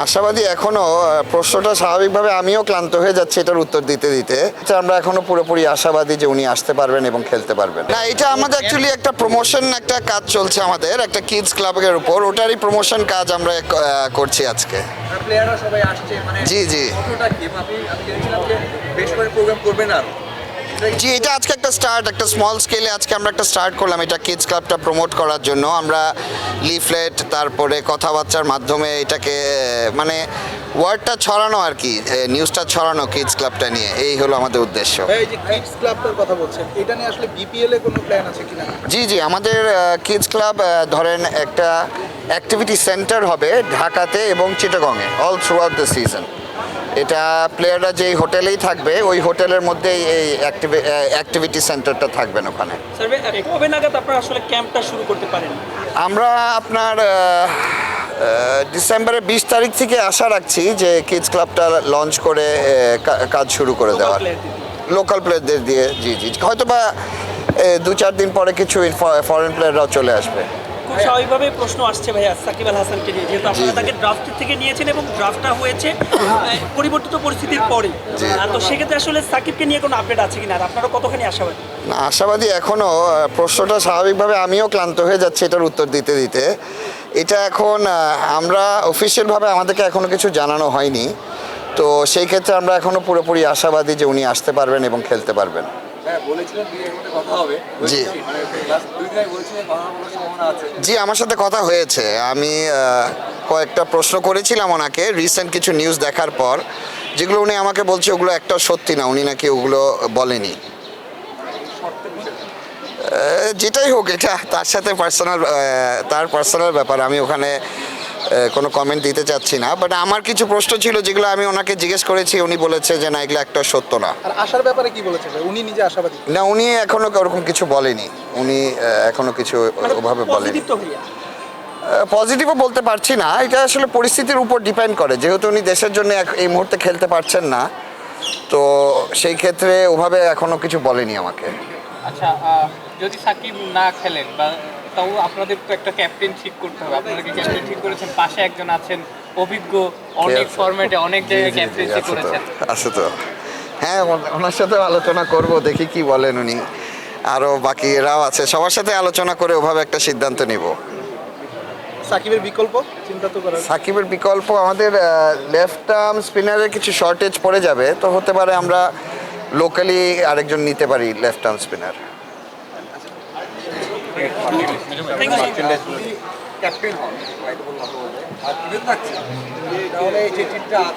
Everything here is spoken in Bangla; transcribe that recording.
আশাবাদী এখনো প্রশ্নটা স্বাভাবিকভাবে আমিও ক্লান্ত হয়ে যাচ্ছি এটার উত্তর দিতে দিতে। আমরা এখনো পুরোপুরি আশাবাদী যে উনি আসতে পারবেন এবং খেলতে পারবেন। না, এটা আমাদের অ্যাকচুয়ালি একটা প্রমোশন একটা কাজ চলছে আমাদের একটা কিডস ক্লাবের উপর, ওটারই প্রমোশন কাজ আমরা করছি আজকে। প্লেয়াররা সবাই আসছে মানে জি জি কতটা কি আমি জেনেছিলাম যে বেশ করে প্রোগ্রাম করবেন আর জি, এটা আজকে একটা স্টার্ট, একটা স্মল স্কেলে আজকে আমরা একটা স্টার্ট করলাম এটা কিডস ক্লাবটা প্রমোট করার জন্য। আমরা লিফলেট তারপরে কথাবার্তার মাধ্যমে এটাকে মানে ওয়ার্ডটা ছড়ানো আর কি, নিউজটা ছড়ানো কিডস ক্লাবটা নিয়ে, এই হলো আমাদের উদ্দেশ্য। এই যে কিডস ক্লাবটার কথা বলছেন, এটা নিয়ে আসলে বিপিএল এ কোনো প্ল্যান আছে কিনা? জি জি, আমাদের কিডস ক্লাব ধরেন একটা অ্যাক্টিভিটি সেন্টার হবে ঢাকাতে এবং চিটাগংয়ে all throughout the season. এটা প্লেয়াররা যেই হোটেলেই থাকবে ওই হোটেলের মধ্যেই এই অ্যাক্টিভিটি সেন্টারটা থাকবেন ওখানে। স্যার, কবে নাগাদ আপনারা আসলে ক্যাম্পটা শুরু করতে পারেন? আমরা আপনার ডিসেম্বরের 20 তারিখ থেকে আশা রাখছি যে কিডস ক্লাবটা লঞ্চ করে কাজ শুরু করে দেওয়ার লোকাল প্লেয়ারদের দিয়ে। জি জি, হয়তো বা 2-4 দিন পরে কিছু ফরেন প্লেয়াররাও চলে আসবে। খুব স্বাভাবিকভাবে প্রশ্ন আসছে ভাইয়া সাকিব আল হাসানকে নিয়ে, যেহেতু আপনারা তাকে ড্রাফট থেকে নিয়েছেন এবং ড্রাফটটা হয়েছে পরিবর্তিত পরিস্থিতির পরে। তো সেক্ষেত্রে আসলে সাকিবকে নিয়ে কোনো আপডেট আছে কিনা আর আপনারা কতখানি আশাবাদী? না, আশাবাদী এখনও প্রশ্নটা স্বাভাবিকভাবে আমিও ক্লান্ত হয়ে যাচ্ছি এটার উত্তর দিতে দিতে। এটা এখন আমরা অফিসিয়ালভাবে আমাদেরকে এখনও কিছু জানানো হয়নি, তো সেই ক্ষেত্রে আমরা এখনও পুরোপুরি আশাবাদী যে উনি আসতে পারবেন এবং খেলতে পারবেন। হ্যাঁ, বলেছিলেন দুই একদিনের কথা হবে। জি মানে লাস্ট 2 দিন আগে বলেছিলেন কথা বলার সম্ভাবনা আছে। জি, আমার সাথে কথা হয়েছে। আমি কয়েকটা প্রশ্ন করেছিলাম ওনাকে রিসেন্ট কিছু নিউজ দেখার পর, যেগুলো উনি আমাকে বলছে ওগুলো একটা সত্যি না, উনি নাকি ওগুলো বলেনি। যেটাই হোক, এটা তার সাথে তার পার্সোনাল ব্যাপার, আমি ওখানে কোনো কমেন্ট দিতে চাচ্ছি না। বাট আমার কিছু প্রশ্ন ছিল যেগুলো আমি ওনাকে জিজ্ঞেস করেছি, উনি বলেছে যে না, এগুলো একটা সত্য না। আর আশার ব্যাপারে কি বলেছেন? উনি নিজে আশাবাদী? না, উনি এখনো ওরকম কিছু বলেনি, উনি এখনো কিছু ওভাবে বলেনি। পজিটিভ তো ভাইয়া। পজিটিভও বলতে পারছি না, এটা আসলে পরিস্থিতির উপর ডিপেন্ড করে, যেহেতু উনি দেশের জন্য এই মুহূর্তে খেলতে পারছেন না, তো সেই ক্ষেত্রে ওভাবে এখনো কিছু বলেনি আমাকে। আচ্ছা, যদি সাকিব না খেলেন বা তাও আপনাদের তো একটা ক্যাপ্টেন ঠিক করতে হবে। আপনারা কি ক্যাপ্টেন ঠিক করেছেন? পাশে একজন আছেন অভিজ্ঞ, অনেক ফরম্যাটে অনেক জায়গায় ক্যাপ্টেন্সি করেছেন। আছে তো, হ্যাঁ, ওনার সাথে আলোচনা করব, দেখি কি বলেন উনি। আরও বাকিরাও আছে, সবার সাথে আলোচনা করে ওভাবে একটা সিদ্ধান্ত নিব। সাকিবের বিকল্প চিন্তা তো করার। সাকিবের বিকল্প আমাদের লেফট আর্ম স্পিনারের কিছু শর্টেজ পড়ে যাবে, তো হতে পারে আমরা লোকালি আরেকজন নিতে পারি লেফট আর্ম স্পিনার। ক্যাপ্টেন হন, আর ইভেন থাকছে তাহলে এই যে টিমটা আছে